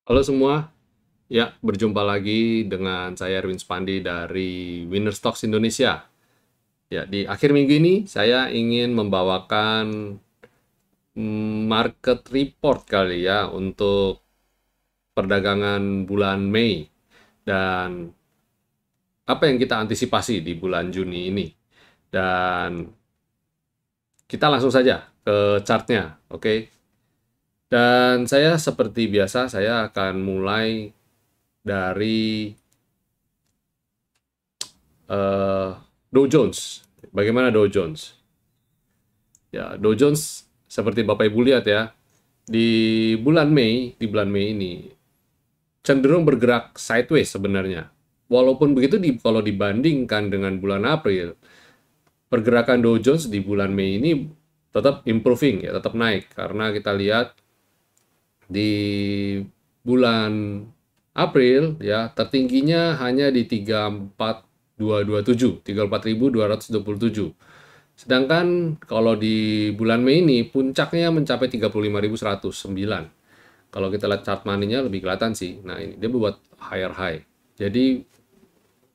Halo semua, ya berjumpa lagi dengan saya Erwin Spandi dari Winner Stocks Indonesia. Ya, di akhir minggu ini saya ingin membawakan market report kali ya untuk perdagangan bulan Mei dan apa yang kita antisipasi di bulan Juni ini. Dan kita langsung saja ke chartnya, oke? Dan saya seperti biasa, saya akan mulai dari eh, Dow Jones. Bagaimana Dow Jones? Ya, Dow Jones seperti Bapak Ibu lihat ya, di bulan Mei ini cenderung bergerak sideways sebenarnya. Walaupun begitu kalau dibandingkan dengan bulan April, pergerakan Dow Jones di bulan Mei ini tetap improving ya, tetap naik karena kita lihat di bulan April ya tertingginya hanya di 34.227, 34.227. Sedangkan kalau di bulan Mei ini puncaknya mencapai 35.109. Kalau kita lihat chart money-nya lebih kelihatan sih. Nah, ini dia buat higher high. Jadi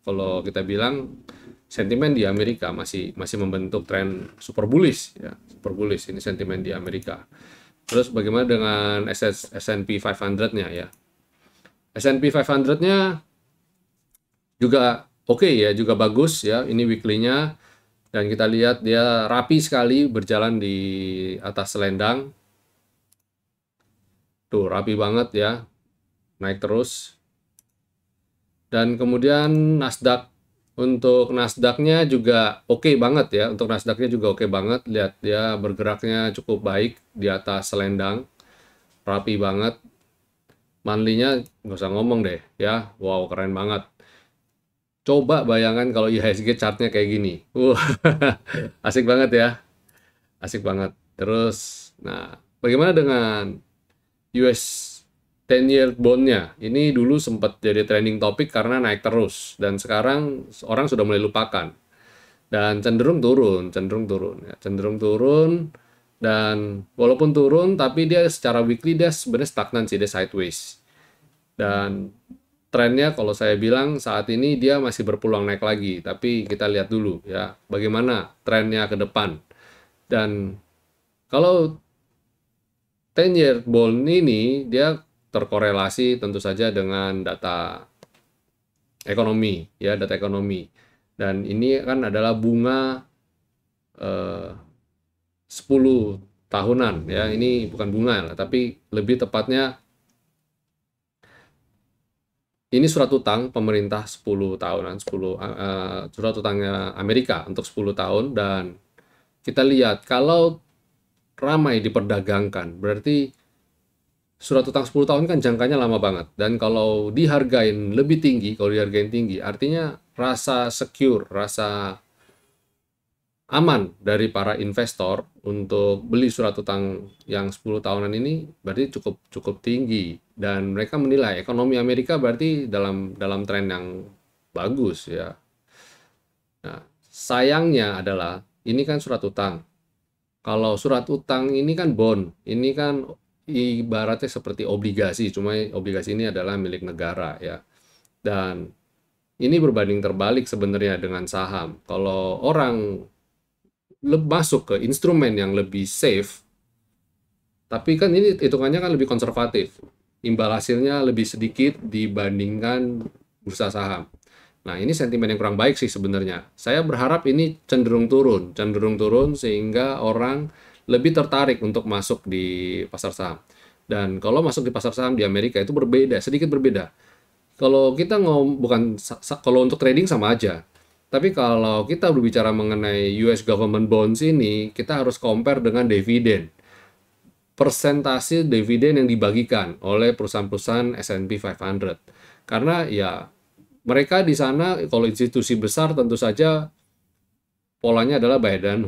kalau kita bilang sentimen di Amerika masih masih membentuk tren super bullish ya, super bullish ini sentimen di Amerika. Terus bagaimana dengan S&P 500-nya ya? S&P 500-nya juga oke ya, juga bagus ya. Ini weekly-nya dan kita lihat dia rapi sekali berjalan di atas selendang. Tuh, rapi banget ya, naik terus. Dan kemudian Nasdaq, untuk Nasdaq-nya juga oke banget ya. Untuk Nasdaq-nya juga oke banget. Lihat dia bergeraknya cukup baik di atas selendang, rapi banget. Monthly-nya nggak usah ngomong deh ya. Wow, keren banget. Coba bayangkan kalau IHSG chart-nya kayak gini. Asik banget ya. Asik banget. Terus, nah, bagaimana dengan US 10-year bond-nya? Ini dulu sempat jadi trending topik karena naik terus. Dan sekarang orang sudah mulai lupakan. Dan cenderung turun, cenderung turun. Ya. Cenderung turun. Dan walaupun turun, tapi dia secara weekly dia sebenarnya stagnan sih, dia sideways. Dan trennya kalau saya bilang saat ini dia masih berpeluang naik lagi. Tapi kita lihat dulu ya, bagaimana trennya ke depan. Dan kalau 10-year bond ini dia terkorelasi tentu saja dengan data ekonomi ya, data ekonomi. Dan ini kan adalah bunga eh, 10 tahunan ya. Ini bukan bunga lah, tapi lebih tepatnya ini surat utang pemerintah 10 tahunan, surat utangnya Amerika untuk 10 tahun. Dan kita lihat kalau ramai diperdagangkan berarti surat utang 10 tahun kan jangkanya lama banget. Dan kalau dihargain lebih tinggi, kalau dihargain tinggi, artinya rasa secure, rasa aman dari para investor untuk beli surat utang yang 10 tahunan ini berarti cukup cukup tinggi. Dan mereka menilai ekonomi Amerika berarti dalam dalam tren yang bagus ya. Nah, sayangnya adalah ini kan surat utang. Kalau surat utang ini kan bond, ini kan ibaratnya seperti obligasi, cuma obligasi ini adalah milik negara ya. Dan ini berbanding terbalik sebenarnya dengan saham. Kalau orang masuk ke instrumen yang lebih safe, tapi kan ini hitungannya kan lebih konservatif. Imbal hasilnya lebih sedikit dibandingkan bursa saham. Nah, ini sentimen yang kurang baik sih sebenarnya. Saya berharap ini cenderung turun sehingga orang lebih tertarik untuk masuk di pasar saham. Dan kalau masuk di pasar saham di Amerika itu berbeda, sedikit berbeda. Kalau kita bukan kalau untuk trading sama aja. Tapi kalau kita berbicara mengenai US government bonds ini, kita harus compare dengan dividen. Persentase dividen yang dibagikan oleh perusahaan-perusahaan S&P 500. Karena ya mereka di sana kalau institusi besar tentu saja polanya adalah buy and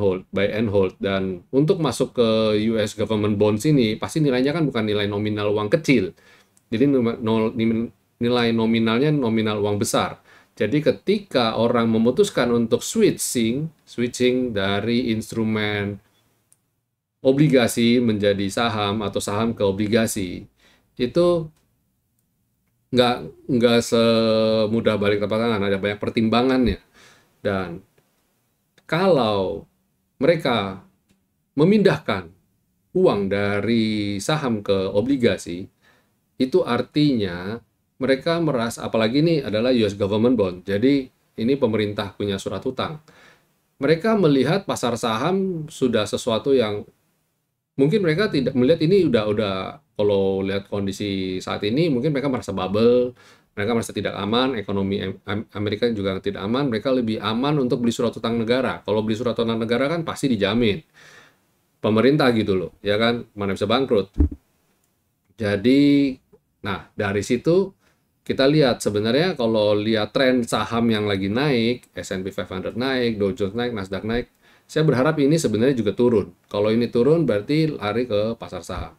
hold. Dan untuk masuk ke US government bonds ini pasti nilainya kan bukan nilai nominal uang kecil. Jadi nilai nominalnya nominal uang besar. Jadi ketika orang memutuskan untuk switching dari instrumen obligasi menjadi saham atau saham ke obligasi, itu nggak nggak semudah balik telapak tangan, ada banyak pertimbangannya. Dan kalau mereka memindahkan uang dari saham ke obligasi, itu artinya mereka merasa, apalagi ini adalah US government bond, jadi ini pemerintah punya surat hutang. Mereka melihat pasar saham sudah sesuatu yang mungkin mereka tidak melihat ini udah kalau lihat kondisi saat ini mungkin mereka merasa bubble, mereka merasa tidak aman, ekonomi Amerika juga tidak aman, mereka lebih aman untuk beli surat utang negara. Kalau beli surat utang negara kan pasti dijamin pemerintah gitu loh, ya kan, mana bisa bangkrut. Jadi, nah dari situ kita lihat sebenarnya kalau lihat tren saham yang lagi naik, S&P 500 naik, Dow Jones naik, Nasdaq naik, saya berharap ini sebenarnya juga turun. Kalau ini turun berarti lari ke pasar saham.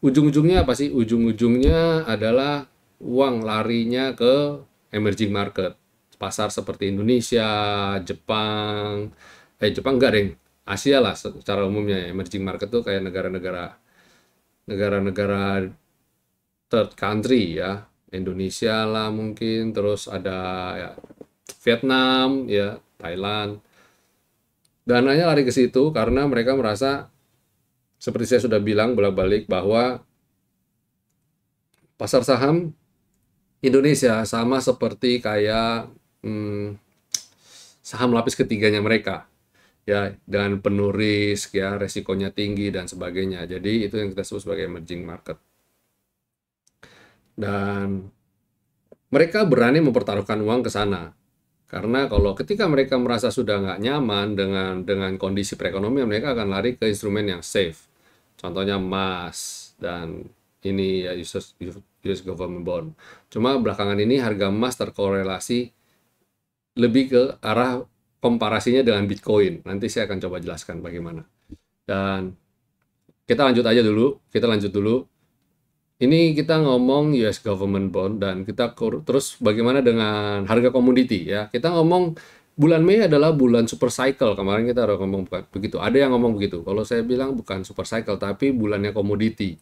Ujung-ujungnya apa sih? Ujung-ujungnya adalah uang larinya ke emerging market. Pasar seperti Indonesia, Jepang, Jepang enggak deh, Asia lah secara umumnya. Emerging market tuh kayak negara-negara third country ya. Indonesia lah mungkin, terus ada ya, Vietnam, ya, Thailand. Dananya lari ke situ karena mereka merasa, seperti saya sudah bilang bolak-balik, bahwa pasar saham Indonesia sama seperti kayak saham lapis ketiganya mereka, ya, dengan penuh risk, ya, resikonya tinggi dan sebagainya. Jadi itu yang kita sebut sebagai emerging market. Dan mereka berani mempertaruhkan uang ke sana. Karena kalau ketika mereka merasa sudah nggak nyaman dengan kondisi perekonomian, mereka akan lari ke instrumen yang safe. Contohnya emas dan ini ya US government bond. Cuma belakangan ini harga emas terkorelasi lebih ke arah komparasinya dengan Bitcoin. Nanti saya akan coba jelaskan bagaimana. Dan kita lanjut dulu. Ini kita ngomong US government bond dan kita terus bagaimana dengan harga komoditi ya. Kita ngomong bulan Mei adalah bulan super cycle. Kemarin kita udah ngomong begitu. Ada yang ngomong begitu. Kalau saya bilang bukan super cycle tapi bulannya komoditi.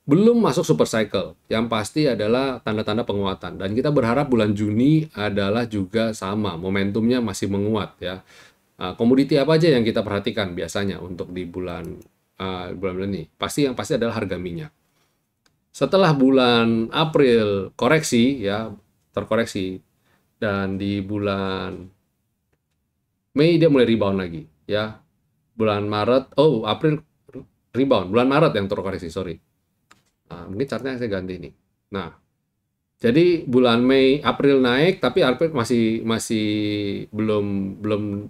Belum masuk super cycle. Yang pasti adalah tanda-tanda penguatan. Dan kita berharap bulan Juni adalah juga sama. Momentumnya masih menguat ya. Komoditi apa aja yang kita perhatikan biasanya untuk di bulan ini? Yang pasti adalah harga minyak. Setelah bulan April koreksi ya, terkoreksi, dan di bulan Mei dia mulai rebound lagi ya. Bulan Maret, April rebound, bulan Maret yang terkoreksi, sorry. Mungkin chartnya saya ganti nih. Nah, jadi bulan Mei, April naik, tapi April masih belum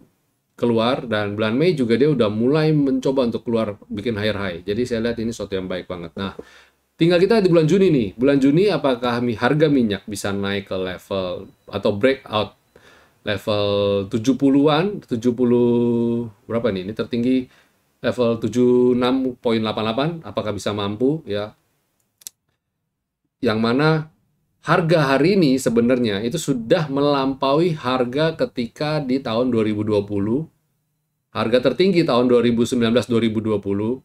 keluar, dan bulan Mei juga dia udah mulai mencoba untuk keluar bikin higher high. Jadi saya lihat ini sesuatu yang baik banget. Nah, tinggal kita di bulan Juni nih. Bulan Juni apakah harga minyak bisa naik ke level atau breakout level 70-an, 70 berapa nih? Ini tertinggi level 76,88, apakah bisa mampu ya? Yang mana harga hari ini sebenarnya itu sudah melampaui harga ketika di tahun 2020. Harga tertinggi tahun 2019-2020.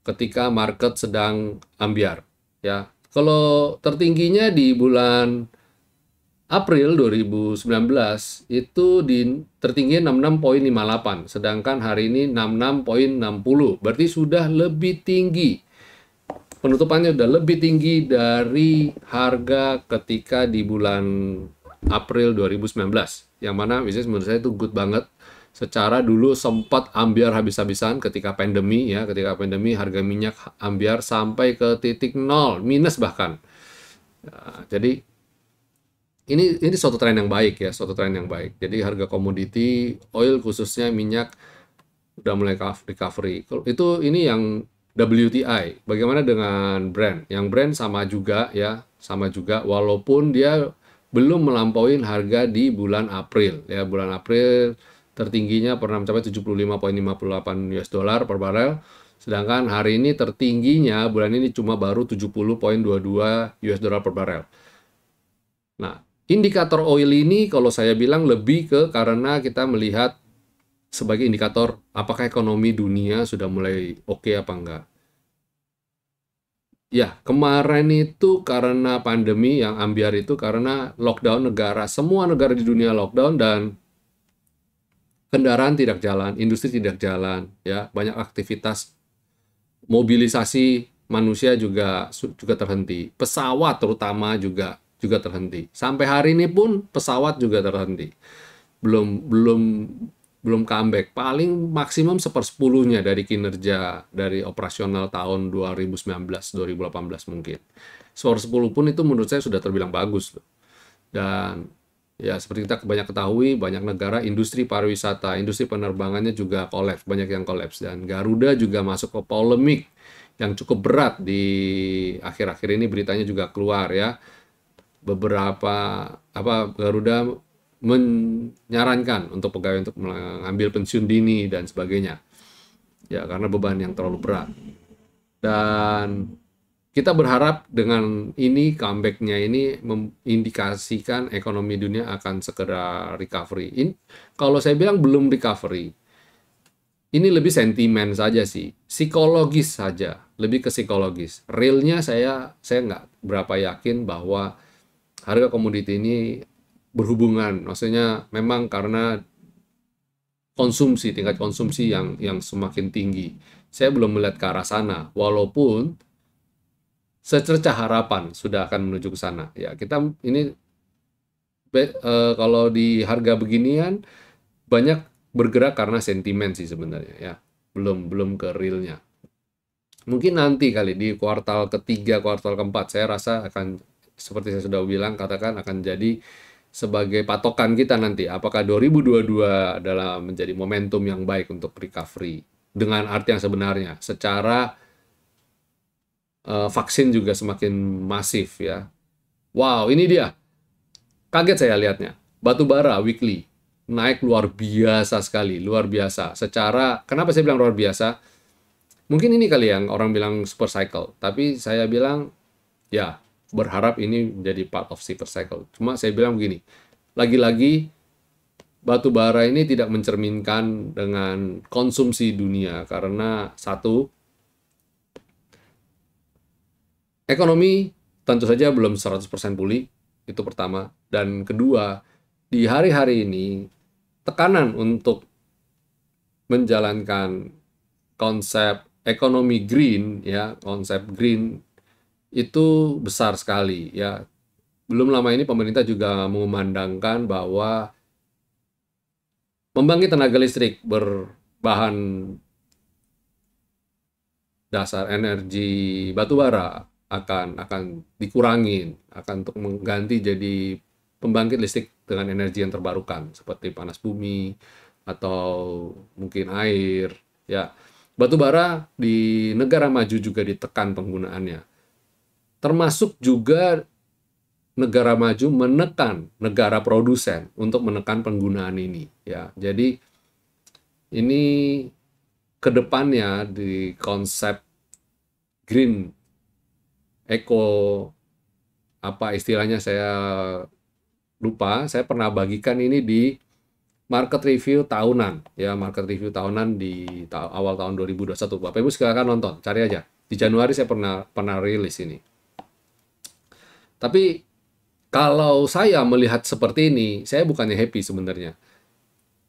Ketika market sedang ambyar ya. Kalau tertingginya di bulan April 2019 itu tertinggi 66,58, sedangkan hari ini 66,60. Berarti sudah lebih tinggi. Penutupannya sudah lebih tinggi dari harga ketika di bulan April 2019. Yang mana biasanya menurut saya itu good banget. Secara dulu sempat ambyar habis-habisan ketika pandemi ya, harga minyak ambyar sampai ke titik nol, minus bahkan. Nah, jadi ini suatu tren yang baik ya, suatu tren yang baik. Jadi harga komoditi oil khususnya minyak udah mulai recovery. Ini yang WTI. Bagaimana dengan Brent? Yang Brent sama juga ya, walaupun dia belum melampaui harga di bulan April ya. Bulan April tertingginya pernah mencapai 75,58 US dollar per barel, sedangkan hari ini tertingginya bulan ini cuma baru 70,22 US dollar per barel. Nah, indikator oil ini kalau saya bilang lebih ke karena kita melihat sebagai indikator apakah ekonomi dunia sudah mulai oke apa enggak. Ya, kemarin itu karena pandemi yang ambiar itu karena lockdown negara, semua negara di dunia lockdown dan kendaraan tidak jalan, industri tidak jalan, ya, banyak aktivitas mobilisasi manusia juga terhenti. Pesawat terutama juga terhenti. Sampai hari ini pun pesawat juga terhenti. Belum belum belum comeback. Paling maksimum sepersepuluhnya dari kinerja dari operasional tahun 2019 2018 mungkin. Sepersepuluh pun itu menurut saya sudah terbilang bagus loh. Dan ya seperti kita banyak ketahui, banyak negara industri pariwisata, industri penerbangannya juga kolaps, banyak yang kolaps dan Garuda juga masuk ke polemik yang cukup berat di akhir-akhir ini beritanya juga keluar ya. Beberapa Garuda menyarankan untuk pegawai untuk mengambil pensiun dini dan sebagainya. Ya, karena beban yang terlalu berat. Dan kita berharap dengan ini comeback-nya ini mengindikasikan ekonomi dunia akan segera recovery. Kalau saya bilang belum recovery, ini lebih sentimen saja sih, psikologis saja, lebih ke psikologis. Realnya saya nggak berapa yakin bahwa harga komoditi ini berhubungan, maksudnya memang karena tingkat konsumsi yang semakin tinggi. Saya belum melihat ke arah sana, walaupun secercah harapan sudah akan menuju ke sana. Ya, kita ini kalau di harga beginian banyak bergerak karena sentimen sih sebenarnya ya. Belum ke realnya. Mungkin nanti kali di kuartal ketiga, kuartal keempat saya rasa akan seperti saya sudah bilang katakan akan jadi sebagai patokan kita nanti apakah 2022 adalah menjadi momentum yang baik untuk recovery dengan arti yang sebenarnya secara vaksin juga semakin masif ya. Wow, ini dia. Kaget saya lihatnya. Batu bara weekly naik luar biasa sekali, luar biasa. Kenapa saya bilang luar biasa? Mungkin ini kali yang orang bilang super cycle, tapi saya bilang ya berharap ini menjadi part of super cycle. Cuma saya bilang begini, lagi-lagi batu bara ini tidak mencerminkan dengan konsumsi dunia karena satu, ekonomi tentu saja belum 100% pulih, itu pertama. Dan kedua, di hari-hari ini tekanan untuk menjalankan konsep ekonomi green ya, konsep green itu besar sekali ya. Belum lama ini pemerintah juga mengumandangkan bahwa membangkit tenaga listrik berbahan dasar energi batu bara akan dikurangin, akan untuk mengganti jadi pembangkit listrik dengan energi yang terbarukan seperti panas bumi atau mungkin air ya. Batu bara di negara maju juga ditekan penggunaannya. Termasuk juga negara maju menekan negara produsen untuk menekan penggunaan ini ya. Jadi ini kedepannya di konsep green eco apa istilahnya saya lupa, saya pernah bagikan ini di market review tahunan ya, market review tahunan di awal tahun 2021. Bapak Ibu silakan nonton, cari aja. Di Januari saya pernah rilis ini. Tapi kalau saya melihat seperti ini, saya bukannya happy sebenarnya.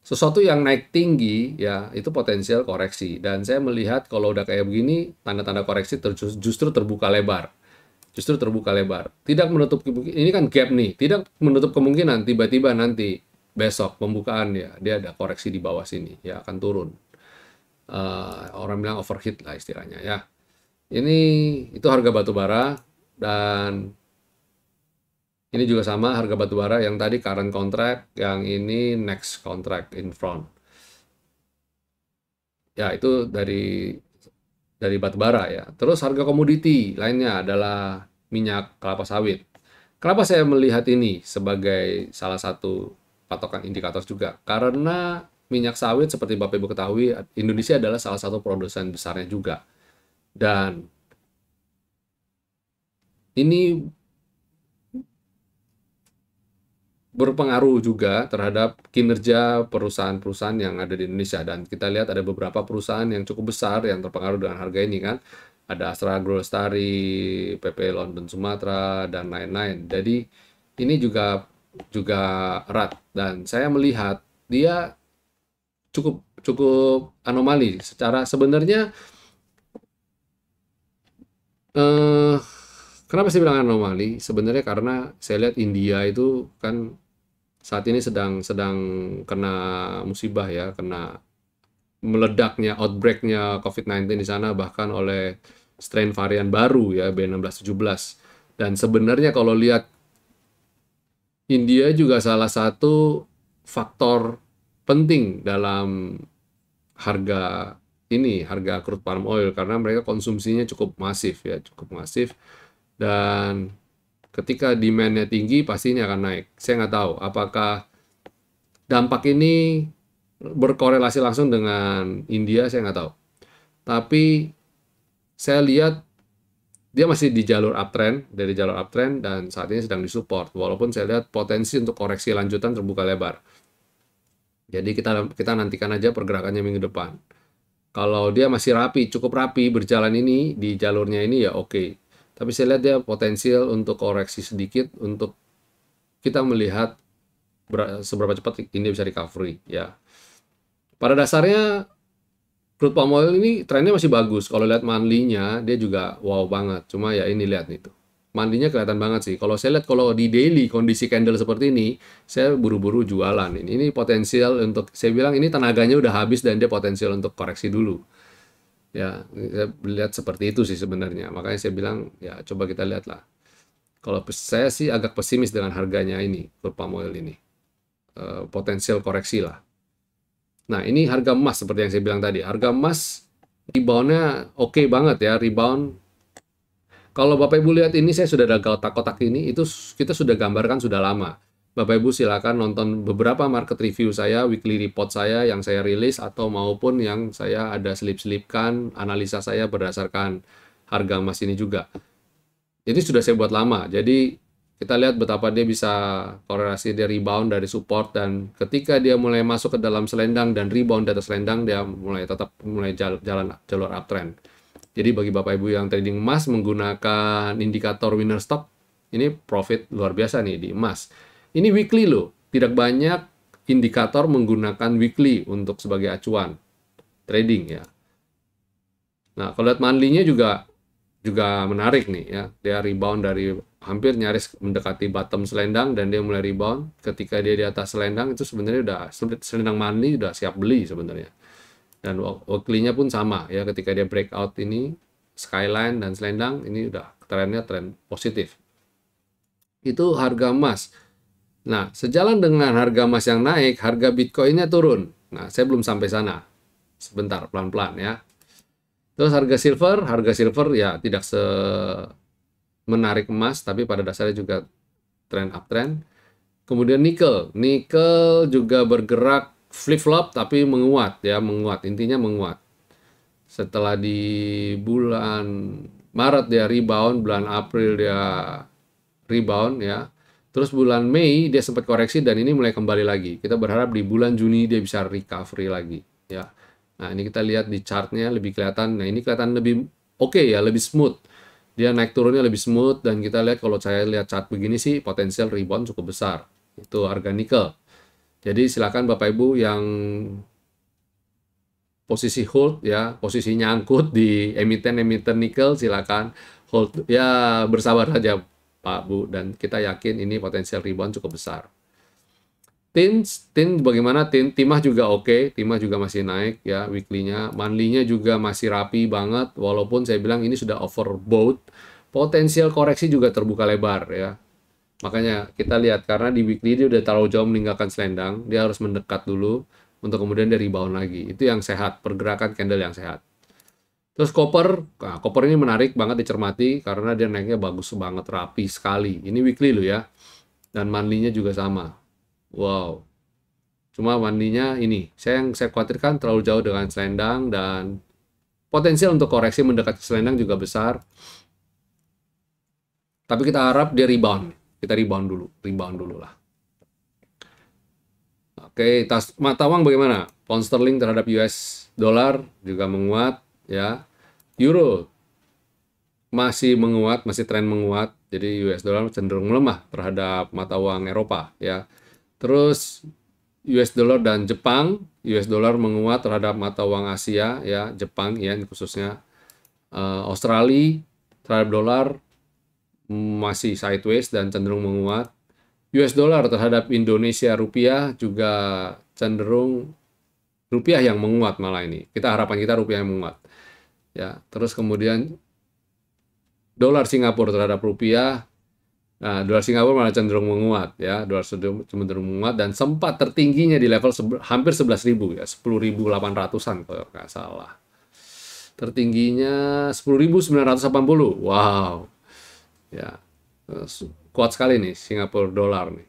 Sesuatu yang naik tinggi ya itu potensial koreksi dan saya melihat kalau udah kayak begini tanda-tanda koreksi justru terbuka lebar. Justru terbuka lebar. Tidak menutup ini kan gap nih, tidak menutup kemungkinan tiba-tiba nanti besok pembukaan ya dia ada koreksi di bawah sini ya akan turun. Orang bilang overheat lah istilahnya ya. Ini itu harga batu bara dan ini juga sama harga batu bara yang tadi current contract, yang ini next contract in front. Ya, itu dari batu bara ya. Terus harga komoditi lainnya adalah minyak kelapa sawit. Kenapa saya melihat ini sebagai salah satu patokan indikator juga? Karena minyak sawit seperti Bapak Ibu ketahui, Indonesia adalah salah satu produsen besarnya juga. Dan ini berpengaruh juga terhadap kinerja perusahaan-perusahaan yang ada di Indonesia. Dan kita lihat ada beberapa perusahaan yang cukup besar yang terpengaruh dengan harga ini kan. Ada Astra Agrolestari, PP London Sumatera, dan lain-lain. Jadi ini juga juga erat, dan saya melihat dia cukup cukup anomali. Secara sebenarnya, eh, kenapa saya bilang anomali? Sebenarnya karena saya lihat India itu kan saat ini sedang sedang kena musibah ya, kena meledaknya outbreak-nya COVID-19 di sana, bahkan oleh strain varian baru ya, B1617. Dan sebenarnya kalau lihat, India juga salah satu faktor penting dalam harga ini, harga crude palm oil, karena mereka konsumsinya cukup masif ya, cukup masif. Dan ketika demand-nya tinggi, pasti ini akan naik. Saya nggak tahu apakah dampak ini berkorelasi langsung dengan India, saya nggak tahu. Tapi saya lihat dia masih di jalur uptrend, dari jalur uptrend, dan saat ini sedang disupport. Walaupun saya lihat potensi untuk koreksi lanjutan terbuka lebar. Jadi kita nantikan aja pergerakannya minggu depan. Kalau dia masih rapi, cukup rapi berjalan ini di jalurnya ini ya oke. Tapi saya lihat dia potensial untuk koreksi sedikit, untuk kita melihat seberapa cepat ini bisa recovery ya. Pada dasarnya crude palm oil ini trennya masih bagus. Kalau lihat monthly-nya dia juga wow banget. Cuma ya ini lihat nih tuh. Monthly-nya kelihatan banget sih. Kalau saya lihat, kalau di daily kondisi candle seperti ini, saya buru-buru jualan. Ini potensial untuk, saya bilang ini tenaganya udah habis dan dia potensial untuk koreksi dulu. Ya, saya lihat seperti itu sih sebenarnya. Makanya saya bilang ya coba kita lihat lah. Kalau saya sih agak pesimis dengan harganya ini, crude palm oil ini. Potensial koreksi lah. Nah, ini harga emas seperti yang saya bilang tadi. Harga emas rebound-nya oke banget ya, rebound. Kalau Bapak Ibu lihat ini, saya sudah ada kotak-kotak ini, itu kita sudah gambarkan sudah lama. Bapak Ibu silakan nonton beberapa market review saya, weekly report saya yang saya rilis, atau maupun yang saya ada selip-selipkan analisa saya berdasarkan harga emas ini juga. Ini sudah saya buat lama, jadi kita lihat betapa dia bisa korelasi, dia rebound dari support, dan ketika dia mulai masuk ke dalam selendang dan rebound di atas selendang, dia mulai jalan jalur uptrend. Jadi bagi Bapak Ibu yang trading emas menggunakan indikator winner stock, ini profit luar biasa nih di emas. Ini weekly loh, tidak banyak indikator menggunakan weekly untuk sebagai acuan trading ya. Nah, kalau lihat monthly-nya juga menarik nih ya. Dia rebound dari hampir nyaris mendekati bottom selendang dan dia mulai rebound. Ketika dia di atas selendang, itu sebenarnya udah selendang monthly udah siap beli sebenarnya. Dan weekly-nya pun sama ya, ketika dia breakout ini skyline dan selendang, ini udah trennya tren positif. Itu harga emas. Nah, sejalan dengan harga emas yang naik, harga Bitcoin-nya turun. Nah, saya belum sampai sana. Sebentar, pelan-pelan ya. Terus harga silver ya tidak menarik emas, tapi pada dasarnya juga trend uptrend. Kemudian nikel juga bergerak flip-flop tapi menguat ya, intinya menguat. Setelah di bulan Maret dia rebound, bulan April dia rebound ya. Terus bulan Mei dia sempat koreksi dan ini mulai kembali lagi. Kita berharap di bulan Juni dia bisa recovery lagi ya. Nah, ini kita lihat di chartnya lebih kelihatan. Nah, ini kelihatan lebih oke ya, lebih smooth. Dia naik turunnya lebih smooth, dan kita lihat kalau saya lihat chart begini sih potensial rebound cukup besar. Itu harga nikel. Jadi silakan Bapak Ibu yang posisi hold ya, posisi nyangkut di emiten-emiten nikel, silakan hold ya, bersabar saja Pak Bu, dan kita yakin ini potensial rebound cukup besar. Tin bagaimana? Timah juga oke, Timah juga masih naik ya weekly-nya, monthly-nya juga masih rapi banget, walaupun saya bilang ini sudah overbought, potensial koreksi juga terbuka lebar ya. Makanya kita lihat, karena di weekly dia udah terlalu jauh meninggalkan selendang, dia harus mendekat dulu untuk kemudian dia rebound lagi. Itu yang sehat, pergerakan candle yang sehat. Terus copper ini menarik banget dicermati karena dia naiknya bagus banget, rapi sekali. Ini weekly loh ya. Dan monthly-nya juga sama. Wow. Cuma monthly-nya ini, saya khawatirkan terlalu jauh dengan selendang, dan potensial untuk koreksi mendekati selendang juga besar. Tapi kita harap dia rebound. Kita rebound dulu lah. Oke, mata uang bagaimana? Pound sterling terhadap US dollar juga menguat ya. Euro masih menguat, masih tren menguat. Jadi US dollar cenderung melemah terhadap mata uang Eropa ya. Terus US dollar dan Jepang, US dollar menguat terhadap mata uang Asia ya, Jepang ya khususnya. Australia terhadap dolar masih sideways dan cenderung menguat. US dollar terhadap Indonesia rupiah juga cenderung rupiah yang menguat malah ini. Harapan kita rupiah yang menguat. Ya, terus kemudian dolar Singapura terhadap rupiah. Nah, dolar Singapura malah cenderung menguat ya, dolar cenderung menguat dan sempat tertingginya di level hampir 11.000 ya, 10.800-an kalau nggak salah. Tertingginya 10.980. Wow. Ya. Kuat sekali nih Singapura dolar nih.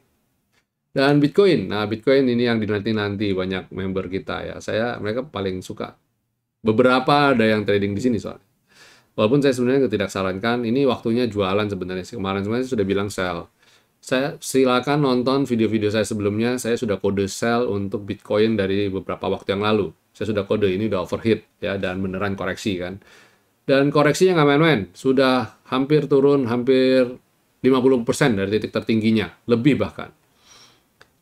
Dan Bitcoin. Nah, Bitcoin ini yang dinanti-nanti banyak member kita ya. Mereka paling suka. Beberapa ada yang trading di sini soalnya. Walaupun saya sebenarnya tidak sarankan, ini waktunya jualan sebenarnya. Kemarin sebenarnya sudah bilang sell. Saya silakan nonton video-video saya sebelumnya, saya sudah kode sell untuk Bitcoin dari beberapa waktu yang lalu. Saya sudah kode, ini udah overheat ya, dan beneran koreksi kan. Dan koreksinya nggak main-main, sudah hampir turun, hampir 50% dari titik tertingginya, lebih bahkan.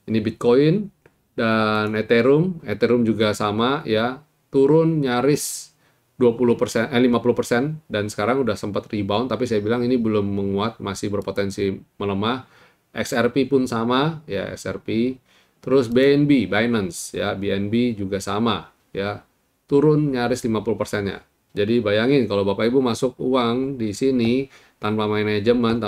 Ini Bitcoin dan Ethereum juga sama ya, turun nyaris 50% dan sekarang udah sempat rebound, tapi saya bilang ini belum menguat, masih berpotensi melemah. XRP pun sama ya, XRP. Terus Binance ya, BNB juga sama ya, turun nyaris 50%-nya. Jadi bayangin kalau Bapak Ibu masuk uang di sini tanpa manajemen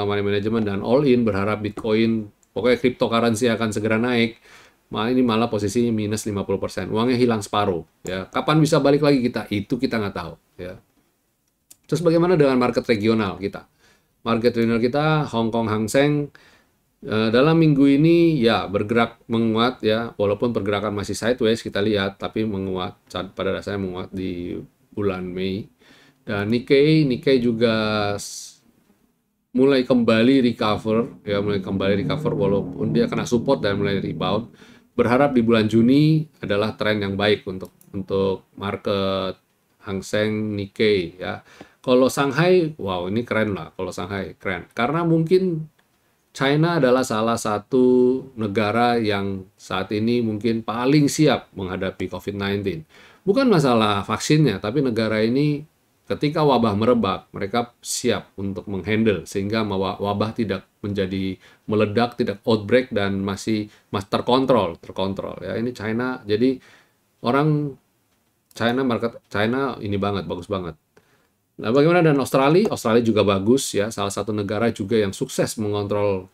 dan all in berharap Bitcoin, pokoknya cryptocurrency akan segera naik. Ini malah posisinya minus 50%. Uangnya hilang separuh. Ya. Kapan bisa balik lagi kita? Itu kita nggak tahu. Ya. Terus bagaimana dengan market regional kita? Market regional kita, Hong Kong Hang Seng, dalam minggu ini ya bergerak menguat ya. Walaupun pergerakan masih sideways kita lihat, tapi menguat. Pada dasarnya menguat di bulan Mei. Dan Nikkei juga mulai kembali recover walaupun dia kena support dan mulai rebound. Berharap di bulan Juni adalah tren yang baik untuk market Hang Seng, Nikkei ya. Kalau Shanghai, wow ini keren lah. Kalau Shanghai keren karena mungkin China adalah salah satu negara yang saat ini mungkin paling siap menghadapi COVID-19. Bukan masalah vaksinnya, tapi negara ini ketika wabah merebak, mereka siap untuk menghandle sehingga wabah tidak menjadi meledak, tidak outbreak dan masih terkontrol ya. Ini China, jadi orang market China ini bagus banget. Nah, bagaimana dengan Australia? Australia juga bagus ya, salah satu negara juga yang sukses mengontrol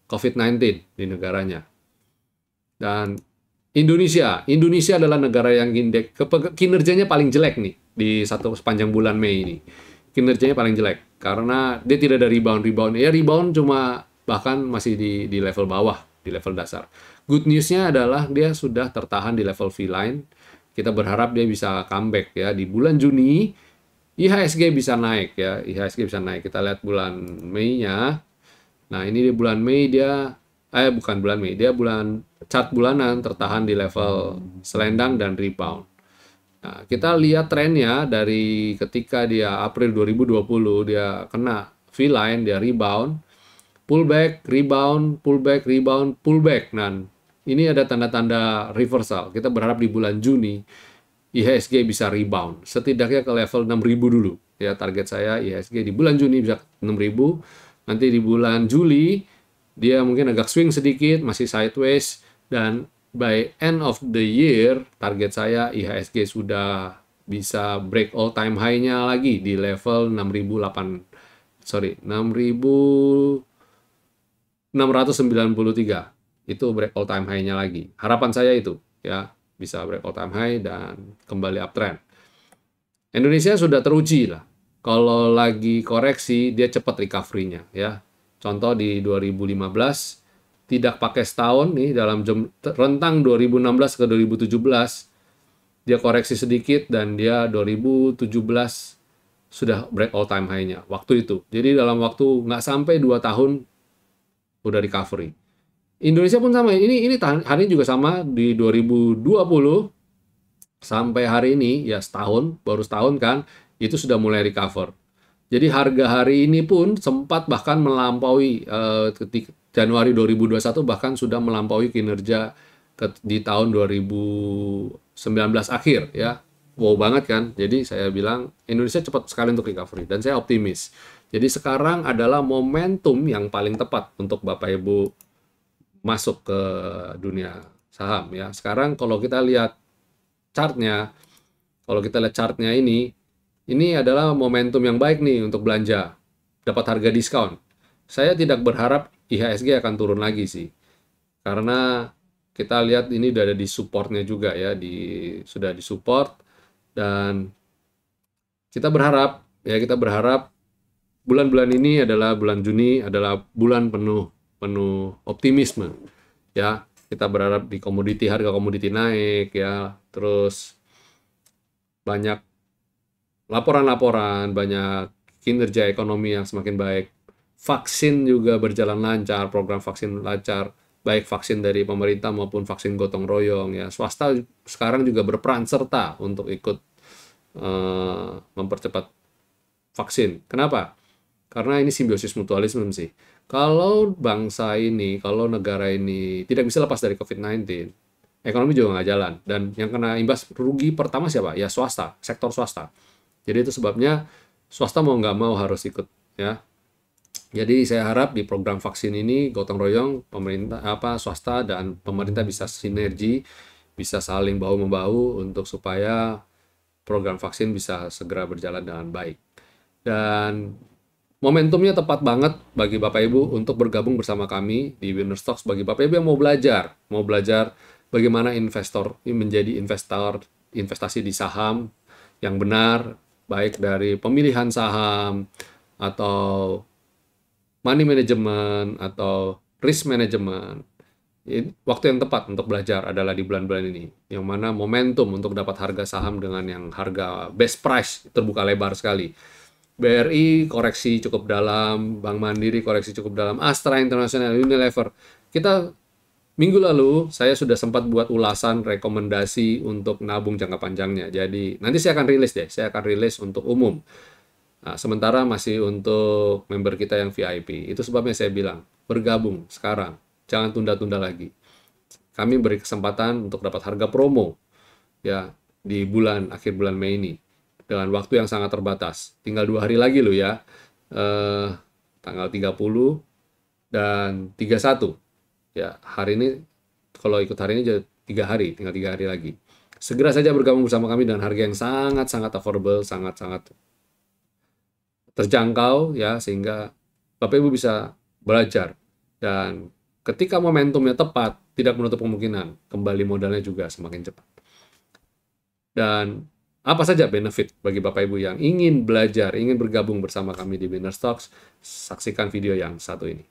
COVID-19 di negaranya. Dan Indonesia adalah negara yang kinerjanya paling jelek nih di sepanjang bulan Mei ini. Kinerjanya paling jelek karena dia tidak ada rebound. Ya rebound cuma bahkan masih di level bawah, di level dasar. Good news-nya adalah dia sudah tertahan di level V-line. Kita berharap dia bisa comeback ya di bulan Juni. IHSG bisa naik ya, IHSG bisa naik. Kita lihat bulan Mei-nya. Nah, ini di bulan Mei dia bukan bulan Mei, dia chart bulanan tertahan di level selendang dan rebound. Nah, kita lihat trennya dari ketika dia April 2020 dia kena V-line, dia rebound, pullback, rebound, pullback, rebound, pullback. Nah, ini ada tanda-tanda reversal. Kita berharap di bulan Juni IHSG bisa rebound, setidaknya ke level 6.000 dulu. Ya, target saya IHSG di bulan Juni bisa 6.000. Nanti di bulan Juli dia mungkin agak swing sedikit, masih sideways, dan by end of the year target saya IHSG sudah bisa break all time high-nya lagi di level 6.693. Itu break all time high-nya lagi. Harapan saya itu ya, bisa break all time high dan kembali uptrend. Indonesia sudah teruji lah. Kalau lagi koreksi, dia cepat recovery-nya ya. Contoh di 2015, tidak pakai setahun nih, dalam rentang 2016 ke 2017, dia koreksi sedikit dan dia 2017 sudah break all time high-nya waktu itu. Jadi dalam waktu nggak sampai 2 tahun udah recovery. Indonesia pun sama. Ini hari ini juga sama di 2020 sampai hari ini ya setahun, baru setahun kan, itu sudah mulai recover. Jadi harga hari ini pun sempat bahkan melampaui ketika Januari 2021 bahkan sudah melampaui kinerja di tahun 2019 akhir ya. Wow banget kan. Jadi saya bilang Indonesia cepat sekali untuk recovery dan saya optimis. Jadi sekarang adalah momentum yang paling tepat untuk Bapak Ibu masuk ke dunia saham ya. Sekarang kalau kita lihat chartnya, kalau kita lihat chartnya ini adalah momentum yang baik nih untuk belanja, dapat harga diskon. Saya tidak berharap IHSG akan turun lagi sih, karena kita lihat ini udah ada di supportnya juga ya, sudah di support, dan kita berharap bulan-bulan ini adalah bulan Juni adalah bulan penuh optimisme ya. Kita berharap di harga komoditi naik ya, terus banyak laporan-laporan, banyak kinerja ekonomi yang semakin baik, vaksin juga berjalan lancar, program vaksin lancar, baik vaksin dari pemerintah maupun vaksin gotong royong ya. Swasta sekarang juga berperan serta untuk ikut mempercepat vaksin. Kenapa? Karena ini simbiosis mutualisme sih. Kalau kalau negara ini tidak bisa lepas dari COVID-19, ekonomi juga nggak jalan. Dan yang kena imbas rugi pertama siapa? Ya swasta, sektor swasta. Jadi itu sebabnya swasta mau nggak mau harus ikut ya. Jadi saya harap di program vaksin ini gotong royong pemerintah swasta dan pemerintah bisa sinergi, bisa saling bahu membahu untuk supaya program vaksin bisa segera berjalan dengan baik. Dan momentumnya tepat banget bagi Bapak Ibu untuk bergabung bersama kami di Winner Stocks. Bagi Bapak Ibu yang mau belajar bagaimana menjadi investasi di saham yang benar, baik dari pemilihan saham atau money management atau risk management. Waktu yang tepat untuk belajar adalah di bulan-bulan ini, yang mana momentum untuk dapat harga saham dengan yang harga best price terbuka lebar sekali. BRI koreksi cukup dalam, Bank Mandiri koreksi cukup dalam, Astra International, Unilever. Minggu lalu saya sudah sempat buat ulasan rekomendasi untuk nabung jangka panjangnya. Jadi nanti saya akan rilis untuk umum. Nah, sementara masih untuk member kita yang VIP. Itu sebabnya saya bilang, bergabung sekarang. Jangan tunda-tunda lagi. Kami beri kesempatan untuk dapat harga promo ya di akhir bulan Mei ini. Dengan waktu yang sangat terbatas. Tinggal 2 hari lagi loh ya. Tanggal 30 dan 31. Ya, hari ini, kalau ikut hari ini jadi 3 hari, tinggal 3 hari lagi. Segera saja bergabung bersama kami dengan harga yang sangat-sangat affordable, sangat-sangat terjangkau ya, sehingga Bapak Ibu bisa belajar. Dan ketika momentumnya tepat, tidak menutup kemungkinan kembali modalnya juga semakin cepat. Dan apa saja benefit bagi Bapak Ibu yang ingin belajar, ingin bergabung bersama kami di Winner Stocks? Saksikan video yang satu ini.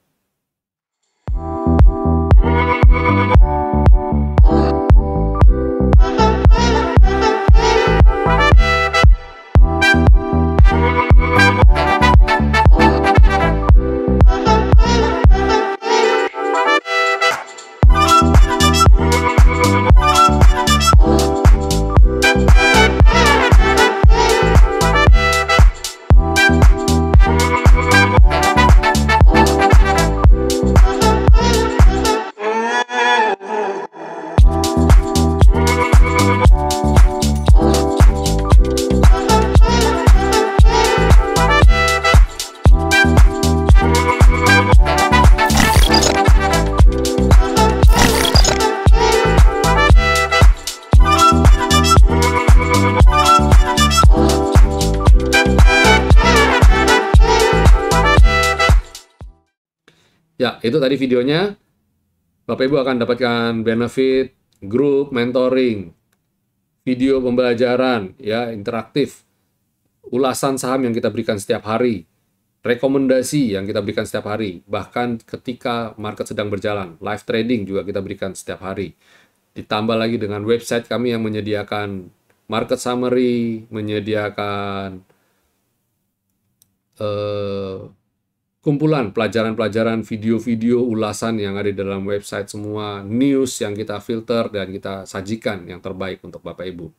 Ya, itu tadi videonya. Bapak Ibu akan dapatkan benefit grup mentoring, video pembelajaran ya interaktif, ulasan saham yang kita berikan setiap hari, rekomendasi yang kita berikan setiap hari, bahkan ketika market sedang berjalan, live trading juga kita berikan setiap hari. Ditambah lagi dengan website kami yang menyediakan market summary, menyediakan kumpulan pelajaran-pelajaran, video-video, ulasan yang ada di dalam website semua, news yang kita filter dan kita sajikan yang terbaik untuk Bapak Ibu.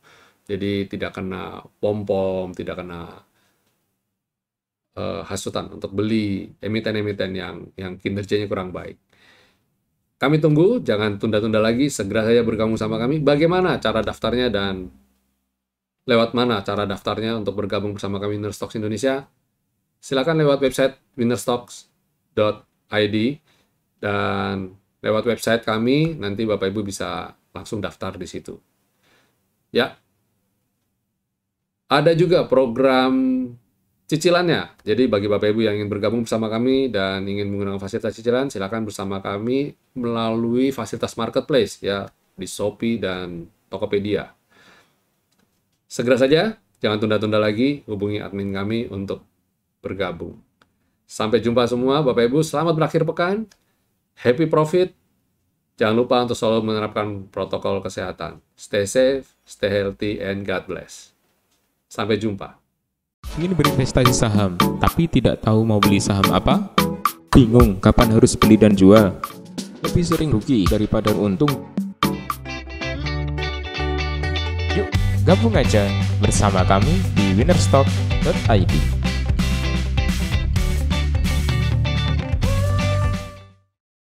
Jadi tidak kena pom-pom, tidak kena hasutan untuk beli emiten-emiten yang kinerjanya kurang baik. Kami tunggu, jangan tunda-tunda lagi, segera saja bergabung sama kami. Bagaimana cara daftarnya dan lewat mana cara daftarnya untuk bergabung bersama kami Winnerstocks Indonesia? Silakan lewat website winnerstocks.id dan lewat website kami nanti Bapak Ibu bisa langsung daftar di situ. Ya. Ada juga program cicilannya. Jadi bagi Bapak Ibu yang ingin bergabung bersama kami dan ingin menggunakan fasilitas cicilan, silakan bersama kami melalui fasilitas marketplace ya di Shopee dan Tokopedia. Segera saja, jangan tunda-tunda lagi, hubungi admin kami untuk bergabung. Sampai jumpa semua Bapak Ibu, selamat berakhir pekan, happy profit, jangan lupa untuk selalu menerapkan protokol kesehatan. Stay safe, stay healthy, and God bless. Sampai jumpa. Ingin berinvestasi saham, tapi tidak tahu mau beli saham apa? Bingung kapan harus beli dan jual? Lebih sering rugi daripada untung? Yuk, gabung aja bersama kami di winnerstock.id.